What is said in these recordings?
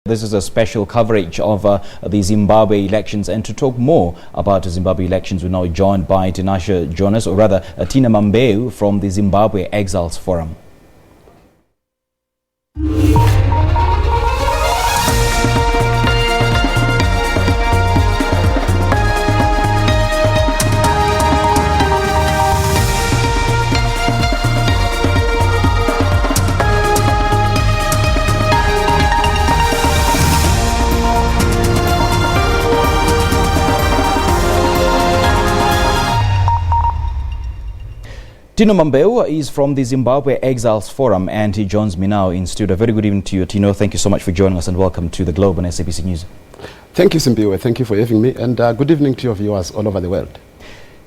This is a special coverage of the Zimbabwe elections, and to talk more about the Zimbabwe elections, we're now joined by Tinashe Jonas, or rather Tino Mambeu from the Zimbabwe Exiles Forum. Tino Mambeu is from the Zimbabwe Exiles Forum, and he joins me now in studio. Very good evening to you, Tino. Thank you so much for joining us, and welcome to the Globe on SABC News. Thank you, Zimbabwe. Thank you for having me, and good evening to your viewers all over the world.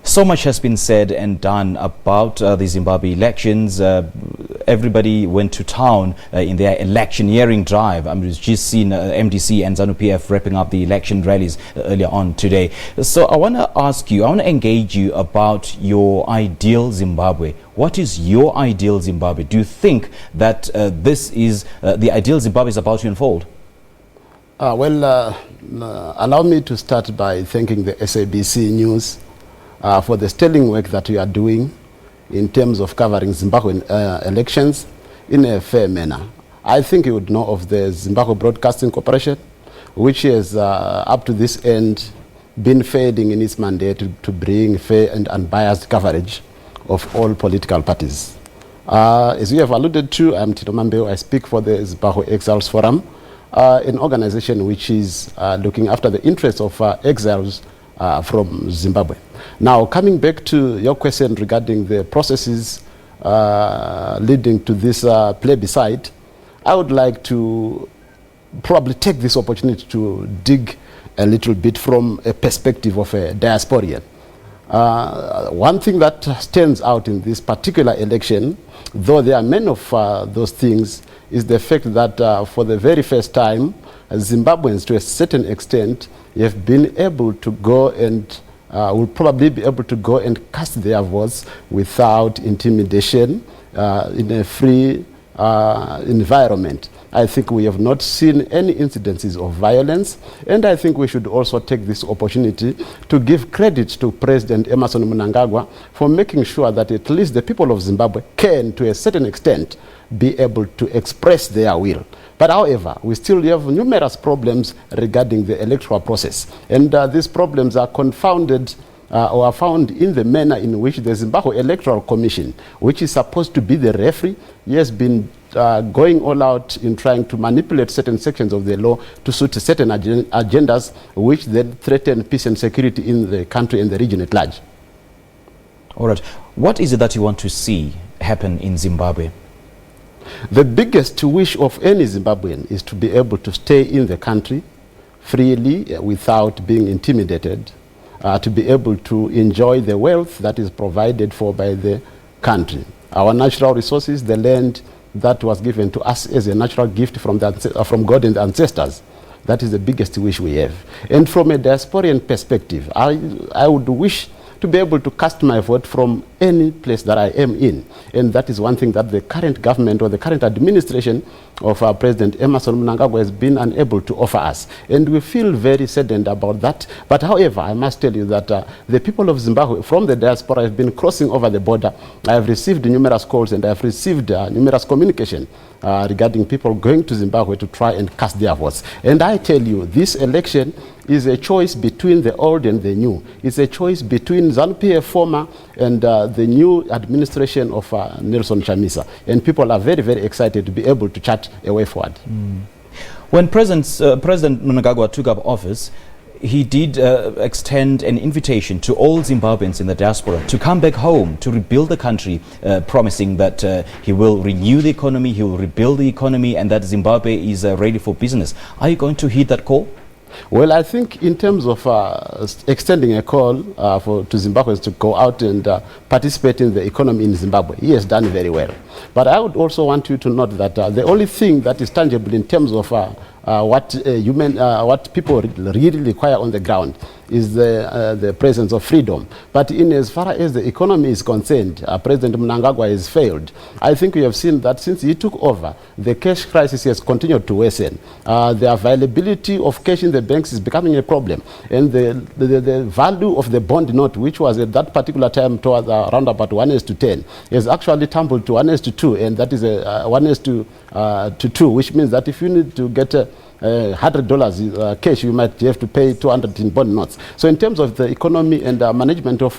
So much has been said and done about the Zimbabwe elections. Everybody went to town in their electioneering drive. I mean, we've just seen MDC and ZANU-PF wrapping up the election rallies earlier on today. So I want to ask you, I want to engage you about your ideal Zimbabwe. What is your ideal Zimbabwe? Do you think that this is the ideal Zimbabwe is about to unfold? Allow me to start by thanking the SABC News for the sterling work that you are doing in terms of covering Zimbabwean elections in a fair manner. I think you would know of the Zimbabwe Broadcasting Corporation, which has up to this end been failing in its mandate to bring fair and unbiased coverage of all political parties. As you have alluded to, I'm Tino Mambeu. I speak for the Zimbabwe Exiles Forum, an organization which is looking after the interests of exiles from Zimbabwe. Now, coming back to your question regarding the processes leading to this plebiscite, I would like to probably take this opportunity to dig a little bit from a perspective of a diasporian. One thing that stands out in this particular election, though there are many of those things, is the fact that for the very first time, Zimbabweans, to a certain extent, have been able to go and will probably be able to go and cast their votes without intimidation in a free environment. I think we have not seen any incidences of violence, and I think we should also take this opportunity to give credit to President Emmerson Mnangagwa for making sure that at least the people of Zimbabwe can, to a certain extent, be able to express their will. But however, we still have numerous problems regarding the electoral process, and these problems are confounded or are found in the manner in which the Zimbabwe Electoral Commission, which is supposed to be the referee, has been going all out in trying to manipulate certain sections of the law to suit certain agendas which then threaten peace and security in the country and the region at large. All right. What is it that you want to see happen in Zimbabwe? The biggest wish of any Zimbabwean is to be able to stay in the country freely without being intimidated, to be able to enjoy the wealth that is provided for by the country. Our natural resources, the land that was given to us as a natural gift from God and the ancestors, that is the biggest wish we have. And from a diasporian perspective, I would wish to be able to cast my vote from any place that I am in. And that is one thing that the current government or the current administration of our President Emmerson Mnangagwa has been unable to offer us. And we feel very saddened about that. But however, I must tell you that the people of Zimbabwe from the diaspora have been crossing over the border. I have received numerous calls and I have received numerous communication regarding people going to Zimbabwe to try and cast their votes. And I tell you, this election is a choice between the old and the new. It's a choice between ZANU-PF former and the new administration of Nelson Chamisa. And people are very, very excited to be able to chart a way forward. When President Mnangagwa took up office, he did extend an invitation to all Zimbabweans in the diaspora to come back home, to rebuild the country, promising that he will renew the economy, he will rebuild the economy, and that Zimbabwe is ready for business. Are you going to heed that call? Well, I think in terms of extending a call to Zimbabweans to go out and participate in the economy in Zimbabwe, he has done very well. But I would also want you to note that the only thing that is tangible in terms of what people really require on the ground is the presence of freedom. But in as far as the economy is concerned, President Mnangagwa has failed. I think we have seen that since he took over, the cash crisis has continued to worsen. The availability of cash in the banks is becoming a problem. And the value of the bond note, which was at that particular time towards around about 1:10, has actually tumbled to 1:2, and that is a 1:2, which means that if you need to get $100 cash, you might have to pay 200 in bond notes. So in terms of the economy and management of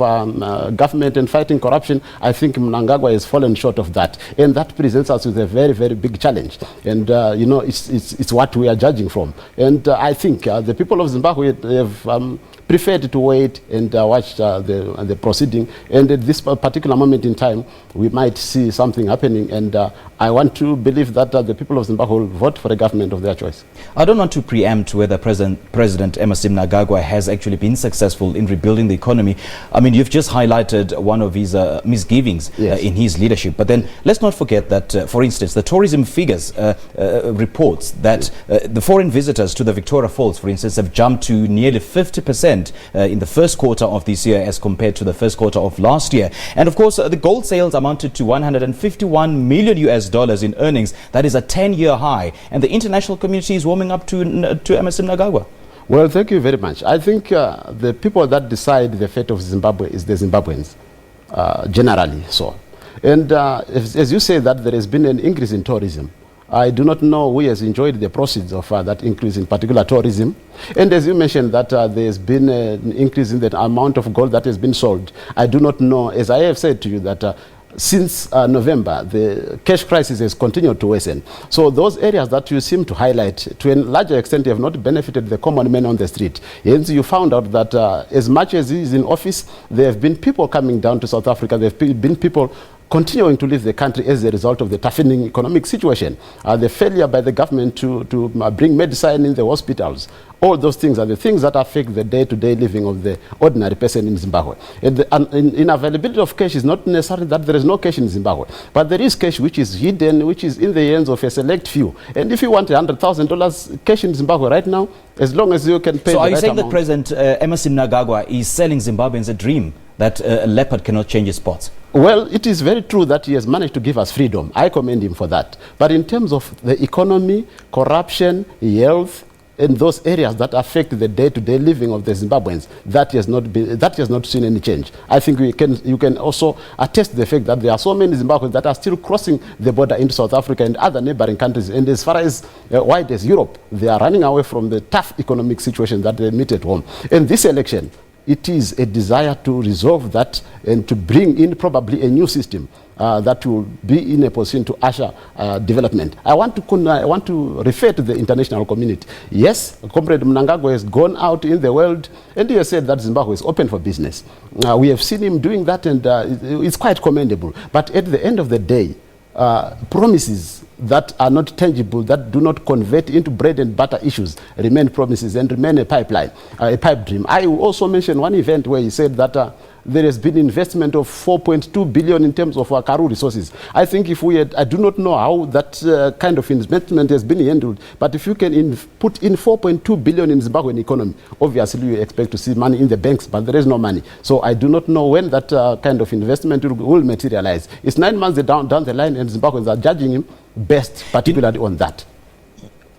government and fighting corruption, I think Mnangagwa has fallen short of that. And that presents us with a very, very big challenge. And, you know, it's what we are judging from. And I think the people of Zimbabwe have preferred to wait and watch the proceeding. And at this particular moment in time, we might see something happening. And I want to believe that the people of Zimbabwe will vote for a government of their choice. I don't want to preempt whether President Emmerson Mnangagwa has actually been successful in rebuilding the economy. I mean, you've just highlighted one of his misgivings in his leadership. But then let's not forget that, for instance, the tourism figures reports that the foreign visitors to the Victoria Falls, for instance, have jumped to nearly 50% in the first quarter of this year as compared to the first quarter of last year. And of course, the gold sales amounted to $151 million in earnings. That is a 10-year high. And the international community is warming up to Emmerson Mnangagwa. Well, thank you very much. I think the people that decide the fate of Zimbabwe is the Zimbabweans, generally so. And as you say that there has been an increase in tourism, I do not know who has enjoyed the proceeds of that increase in particular tourism. And as you mentioned that there has been an increase in the amount of gold that has been sold. I do not know, as I have said to you, that since November, the cash crisis has continued to worsen. So those areas that you seem to highlight, to a larger extent, have not benefited the common man on the street. Hence, you found out that as much as he is in office, there have been people coming down to South Africa. There have been people continuing to leave the country as a result of the toughening economic situation, the failure by the government to bring medicine in the hospitals. All those things are the things that affect the day-to-day living of the ordinary person in Zimbabwe. And the inavailability of cash is not necessarily that there is no cash in Zimbabwe, but there is cash which is hidden, which is in the hands of a select few. And if you want $100,000 cash in Zimbabwe right now, as long as you can pay. So are you saying amount, that President Emmerson Mnangagwa is selling Zimbabweans a dream that a leopard cannot change its spots? Well, it is very true that he has managed to give us freedom. I commend him for that. But in terms of the economy, corruption, health, and those areas that affect the day-to-day living of the Zimbabweans, that has not seen any change. I think you can also attest the fact that there are so many Zimbabweans that are still crossing the border into South Africa and other neighboring countries. And as far as wide as Europe, they are running away from the tough economic situation that they meet at home. And this election, it is a desire to resolve that and to bring in probably a new system that will be in a position to usher development. I want to refer to the international community. Yes, Comrade Mnangagwa has gone out in the world and he has said that Zimbabwe is open for business. We have seen him doing that, and it's quite commendable. But at the end of the day, promises that are not tangible, that do not convert into bread and butter issues, remain promises and remain a pipeline, a pipe dream. I will also mention one event where he said that there has been investment of 4.2 billion in terms of our Karoo resources. I think if we had, I do not know how that kind of investment has been handled, but if you can put in 4.2 billion in Zimbabwean economy, obviously you expect to see money in the banks, but there is no money. So I do not know when that kind of investment will materialize. It's 9 months down the line, and Zimbabweans are judging him best, particularly on that.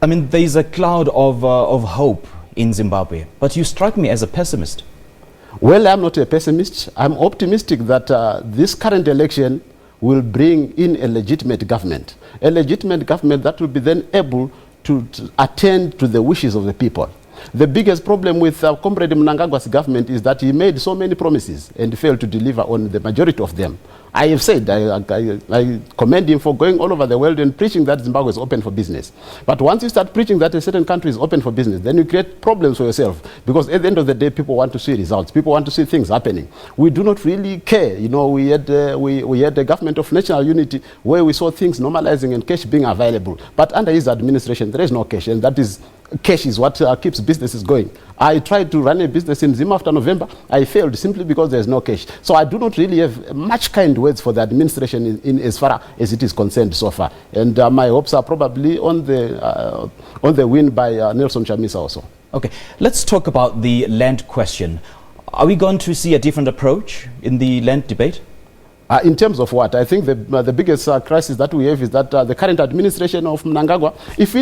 I mean, there is a cloud of hope in Zimbabwe, but you strike me as a pessimist. Well, I'm not a pessimist. I'm optimistic that this current election will bring in a legitimate government that will be then able to attend to the wishes of the people. The biggest problem with Comrade Mnangagwa's government is that he made so many promises and failed to deliver on the majority of them. I have said, I commend him for going all over the world and preaching that Zimbabwe is open for business. But once you start preaching that a certain country is open for business, then you create problems for yourself. Because at the end of the day, people want to see results. People want to see things happening. We do not really care. You know, we had a government of national unity where we saw things normalizing and cash being available. But under his administration, there is no cash, and that is cash is what keeps businesses going. I tried to run a business in Zim after November. I failed simply because there's no cash. So I do not really have much kind words for the administration in as far as it is concerned so far. And my hopes are probably on the win by Nelson Chamisa also. Okay, let's talk about the land question. Are we going to see a different approach in the land debate? In terms of what? I think the biggest crisis that we have is that the current administration of Mnangagwa, if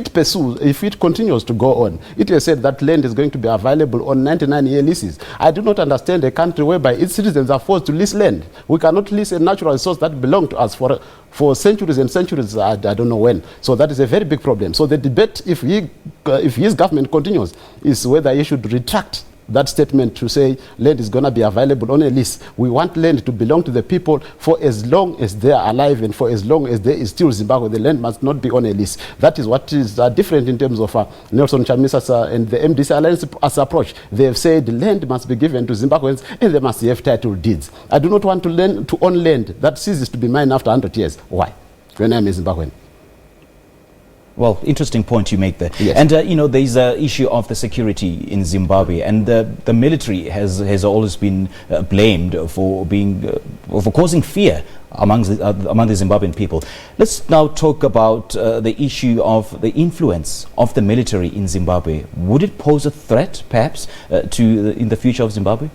it continues to go on, it has said that land is going to be available on 99-year leases. I do not understand a country whereby its citizens are forced to lease land. We cannot lease a natural resource that belonged to us for centuries and centuries, I don't know when. So that is a very big problem. So the debate, if his government continues, is whether he should retract that statement to say land is going to be available on a lease. We want land to belong to the people for as long as they are alive and for as long as there is still Zimbabwe. The land must not be on a lease. That is what is different in terms of Nelson Chamisa's and the MDC Alliance approach. They have said land must be given to Zimbabweans and they must have title deeds. I do not want to own land that ceases to be mine after 100 years. Why? When I'm a Zimbabwean. Well, interesting point you make there. Yes. And, there's an issue of the security in Zimbabwe, and the military has always been blamed for for causing fear among the Zimbabwean people. Let's now talk about the issue of the influence of the military in Zimbabwe. Would it pose a threat, perhaps, in the future of Zimbabwe?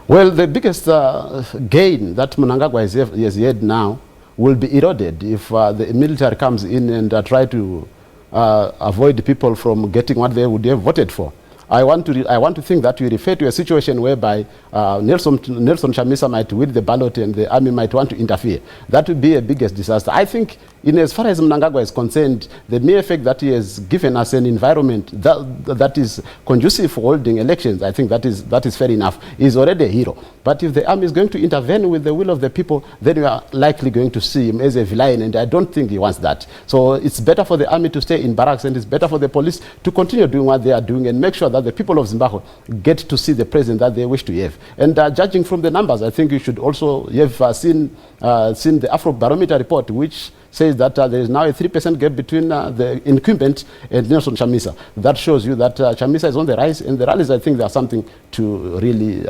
Well, the biggest gain that Mnangagwa has had now will be eroded if the military comes in and try to avoid people from getting what they would have voted for. I want to think that we refer to a situation whereby Nelson Chamisa might win the ballot and the army might want to interfere. That would be a biggest disaster. I think, in as far as Mnangagwa is concerned, the mere fact that he has given us an environment that is conducive for holding elections, I think that is fair enough. He's already a hero. But if the army is going to intervene with the will of the people, then we are likely going to see him as a villain, and I don't think he wants that. So it's better for the army to stay in barracks, and it's better for the police to continue doing what they are doing and make sure that the people of Zimbabwe get to see the president that they wish to have. And judging from the numbers, I think you should also have seen the Afrobarometer report, which says that there is now a 3% gap between the incumbent and Nelson Chamisa. That shows you that Chamisa is on the rise, and the rallies, I think, they are something to really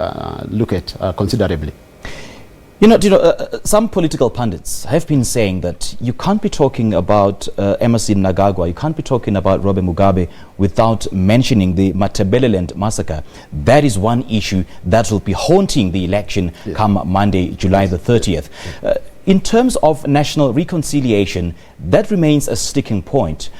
look at considerably. Some political pundits have been saying that you can't be talking about Emmerson Mnangagwa, you can't be talking about Robert Mugabe without mentioning the Matabeleland massacre. That is one issue that will be haunting the election come Monday, July the 30th. In terms of national reconciliation, that remains a sticking point.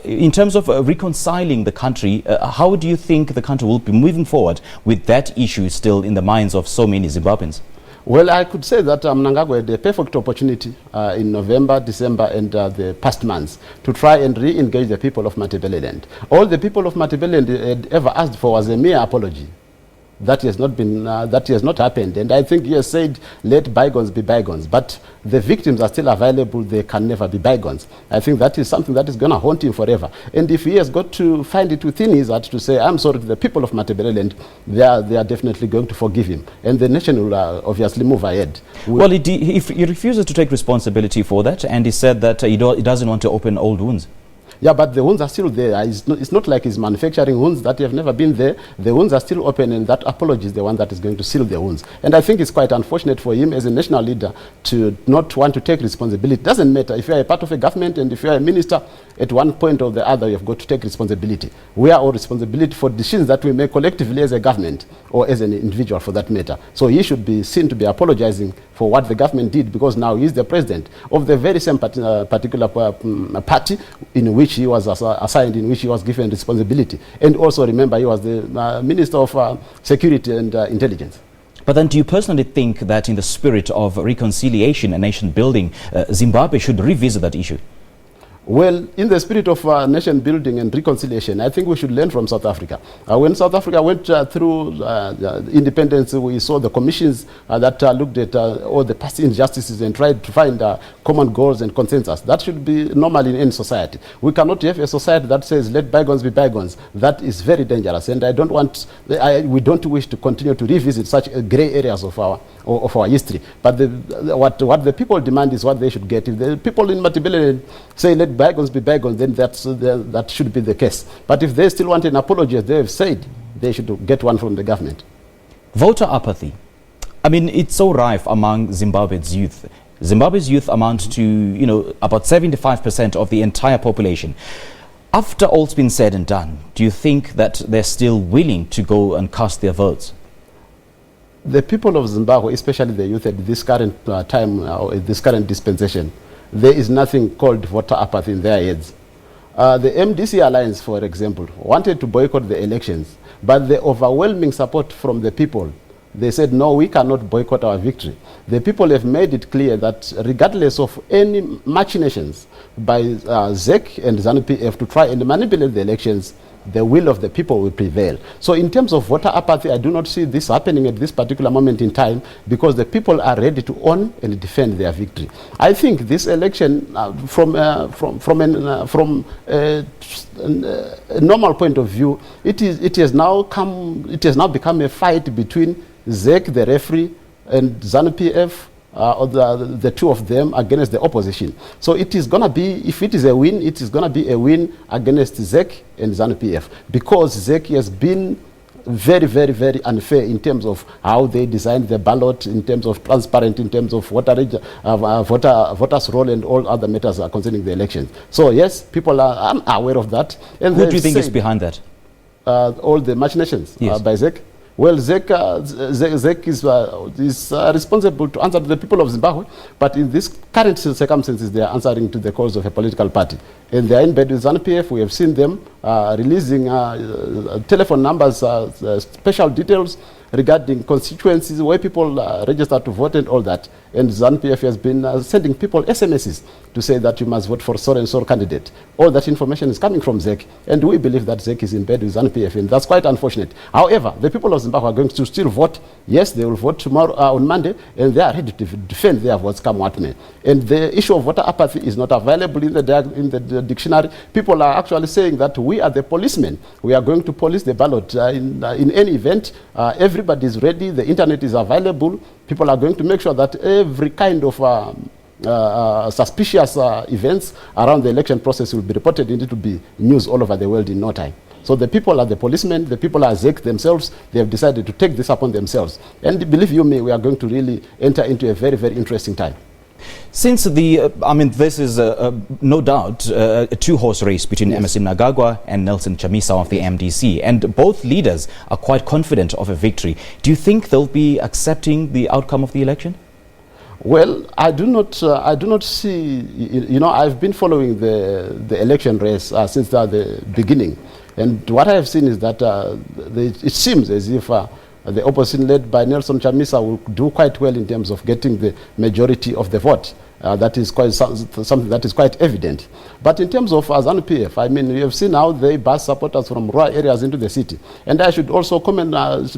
In terms of reconciling the country, how do you think the country will be moving forward with that issue still in the minds of so many Zimbabweans? Well, I could say that Mnangagwa had a perfect opportunity in November, December, and the past months to try and re-engage the people of Matabeleland. All the people of Matabeleland had ever asked for was a mere apology. That has not happened, and I think he has said, let bygones be bygones. But the victims are still available; they can never be bygones. I think that is something that is going to haunt him forever. And if he has got to find it within his heart to say, "I'm sorry to the people of Matabeleland," they are definitely going to forgive him, and the nation will obviously move ahead. Well, he refuses to take responsibility for that, and he said that he doesn't want to open old wounds. Yeah, but the wounds are still there. It's not like he's manufacturing wounds that have never been there. The wounds are still open, and that apology is the one that is going to seal the wounds. And I think it's quite unfortunate for him as a national leader to not want to take responsibility. It doesn't matter if you are a part of a government and if you are a minister, at one point or the other, you've got to take responsibility. We are all responsibility for decisions that we make collectively as a government or as an individual for that matter. So he should be seen to be apologizing for what the government did, because now he is the president of the very same particular party in which he was assigned, in which he was given responsibility. And also remember, he was the Minister of Security and Intelligence. But then do you personally think that in the spirit of reconciliation and nation building, Zimbabwe should revisit that issue? Well, in the spirit of nation building and reconciliation, I think we should learn from South Africa. When South Africa went through independence, we saw the commissions that looked at all the past injustices and tried to find common goals and consensus. That should be normal in any society. We cannot have a society that says, let bygones be bygones. That is very dangerous, and we don't wish to continue to revisit such gray areas of our history. But what the people demand is what they should get. If the people in Matabeleland say, let bygones be bygones, then that should be the case. But if they still want an apology, as they have said, they should get one from the government. Voter apathy. I mean, it's so rife among Zimbabwe's youth. Zimbabwe's youth amount to, about 75% of the entire population. After all's been said and done, do you think that they're still willing to go and cast their votes? The people of Zimbabwe, especially the youth at this current time, this current dispensation, there is nothing called voter apathy in their heads. The MDC Alliance, for example, wanted to boycott the elections, but the overwhelming support from the people, they said, no, we cannot boycott our victory. The people have made it clear that regardless of any machinations by ZEC and ZANU-PF to try and manipulate the elections, the will of the people will prevail. So in terms of voter apathy, I do not see this happening at this particular moment in time, because the people are ready to own and defend their victory. I think this election, from a normal point of view, it has now become a fight between ZEC, the referee, and ZANU-PF, or the two of them against the opposition. So it is going to be, if it is a win, it is going to be a win against ZEC and ZANU-PF, because ZEC has been very, very, very unfair in terms of how they designed the ballot, in terms of transparent, in terms of voters' role and all other matters concerning the elections. So yes, people are aware of that. And who do you think is behind that? All the machinations by ZEC. Well, ZEC is responsible to answer to the people of Zimbabwe, but in this current circumstances, they are answering to the cause of a political party. And they are in bed with ZANU-PF. We have seen them releasing telephone numbers, special details regarding constituencies where people register to vote and all that. And ZANU-PF has been sending people SMSs to say that you must vote for so and so candidate. All that information is coming from ZEC, and we believe that ZEC is in bed with ZANU-PF, and that's quite unfortunate. However, the people of Zimbabwe are going to still vote. Yes, they will vote tomorrow on Monday, and they are ready to defend their votes come what may. And the issue of voter apathy is not available in the dictionary. People are actually saying that we are the policemen. We are going to police the ballot in any event. Everybody is ready. The internet is available. People are going to make sure that every kind of suspicious events around the election process will be reported, and it will be news all over the world in no time. So the people are the policemen, the people are ZEC themselves. They have decided to take this upon themselves. And believe you me, we are going to really enter into a very, very interesting time. Since this is no doubt a two-horse race between Emmerson Mnangagwa and Nelson Chamisa of the MDC, and both leaders are quite confident of a victory. Do you think they'll be accepting the outcome of the election? Well, I do not see. You know, I've been following the election race since the beginning, and what I have seen is that it seems as if the opposition led by Nelson Chamisa will do quite well in terms of getting the majority of the vote. That is quite something that is quite evident. But in terms of ZANU-PF, I mean, you have seen how they bus supporters from rural areas into the city. And I should also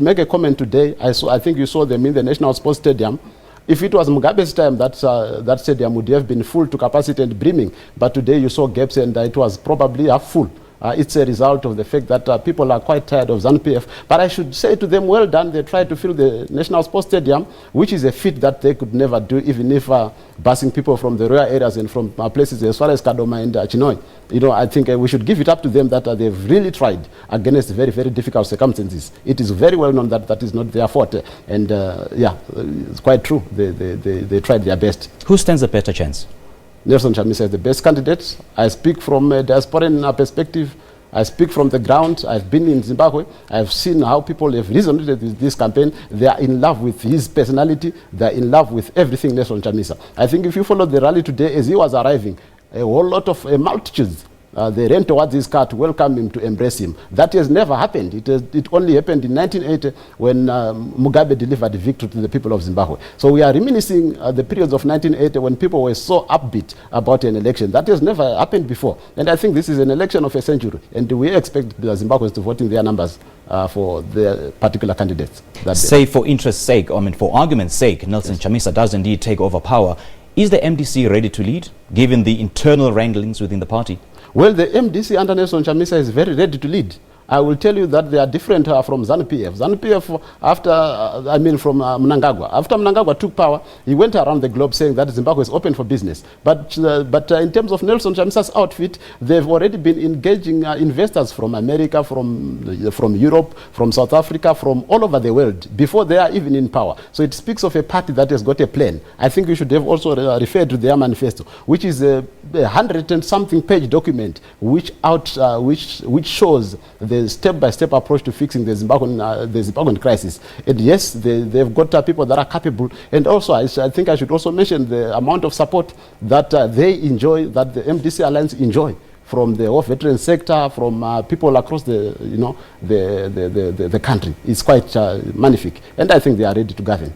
make a comment today. I think you saw them in the National Sports Stadium. If it was Mugabe's time, that stadium would have been full to capacity and brimming. But today you saw gaps, and it was probably half full. It's a result of the fact that people are quite tired of ZANU-PF. But I should say to them, well done. They tried to fill the National Sports Stadium, which is a feat that they could never do, even if busing people from the rural areas and from places as far as Kadoma and Chinoi. You know, I think we should give it up to them that they've really tried against very, very difficult circumstances. It is very well known that that is not their fault. And yeah, it's quite true. They tried their best. Who stands a better chance? Nelson Chamisa is the best candidate. I speak from a diasporan perspective. I speak from the ground. I've been in Zimbabwe. I've seen how people have resonated with this campaign. They are in love with his personality. They are in love with everything Nelson Chamisa. I think if you follow the rally today, as he was arriving, a whole lot of multitudes, they ran towards his car to welcome him, to embrace him. That has never happened. It only happened in 1980 when Mugabe delivered the victory to the people of Zimbabwe. So we are reminiscing the periods of 1980 when people were so upbeat about an election. That has never happened before. And I think this is an election of a century. And we expect the Zimbabweans to vote in their numbers for their particular candidates. Say for interest's sake, I mean for argument's sake, Nelson Chamisa does indeed take over power. Is the MDC ready to lead, given the internal wranglings within the party? Well, the MDC under Nelson Chamisa is very ready to lead. I will tell you that they are different from ZANU-PF. ZANU-PF, from Mnangagwa. After Mnangagwa took power, he went around the globe saying that Zimbabwe is open for business. But in terms of Nelson Chamisa's outfit, they've already been engaging investors from America, from Europe, from South Africa, from all over the world, before they are even in power. So it speaks of a party that has got a plan. I think we should have also referred to their manifesto, which is 100 and something page document which shows the step-by-step approach to fixing the Zimbabwean crisis. And yes, they've got people that are capable. And also, I think I should also mention the amount of support that they enjoy, that the MDC Alliance enjoy from the war veteran sector, from people across the country. It's quite magnific. And I think they are ready to govern.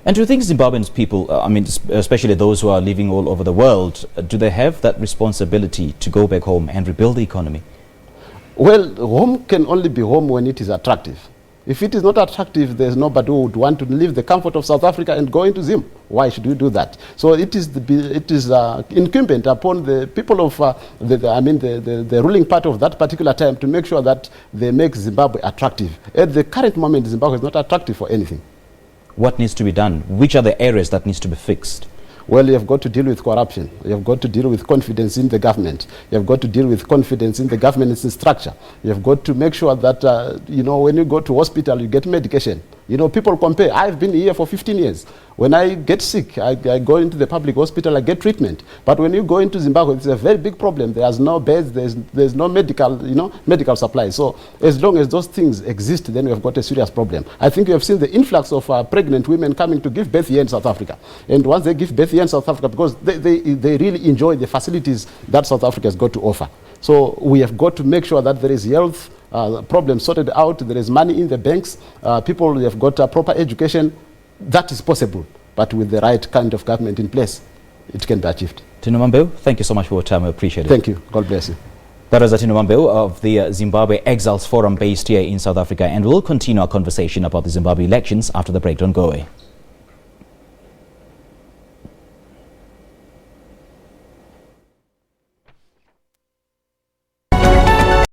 And do you think Zimbabwean people, I mean, especially those who are living all over the world, do they have that responsibility to go back home and rebuild the economy? Well, home can only be home when it is attractive. If it is not attractive, there's nobody who would want to leave the comfort of South Africa and go into Zim. Why should we do that? So it is incumbent upon the people of the ruling part of that particular time to make sure that they make Zimbabwe attractive. At the current moment, Zimbabwe is not attractive for anything. What needs to be done? Which are the areas that needs to be fixed? Well, you have got to deal with corruption. You have got to deal with confidence in the government. You have got to deal with confidence in the government's structure. You have got to make sure that, when you go to hospital, you get medication. People compare. I've been here for 15 years. When I get sick, I go into the public hospital, I get treatment. But when you go into Zimbabwe, it's a very big problem. There's no beds, there's no medical supply. So as long as those things exist, then we have got a serious problem. I think you have seen the influx of pregnant women coming to give birth here in South Africa. And once they give birth here in South Africa, because they really enjoy the facilities that South Africa has got to offer. So we have got to make sure that there is health problems sorted out, there is money in the banks, people have got proper education. That is possible, but with the right kind of government in place, it can be achieved. Tino Mambeu, thank you so much for your time. I appreciate it. Thank you. God bless you. That is Tino Mambeu of the Zimbabwe Exiles Forum based here in South Africa, and we'll continue our conversation about the Zimbabwe elections after the break. Don't go away.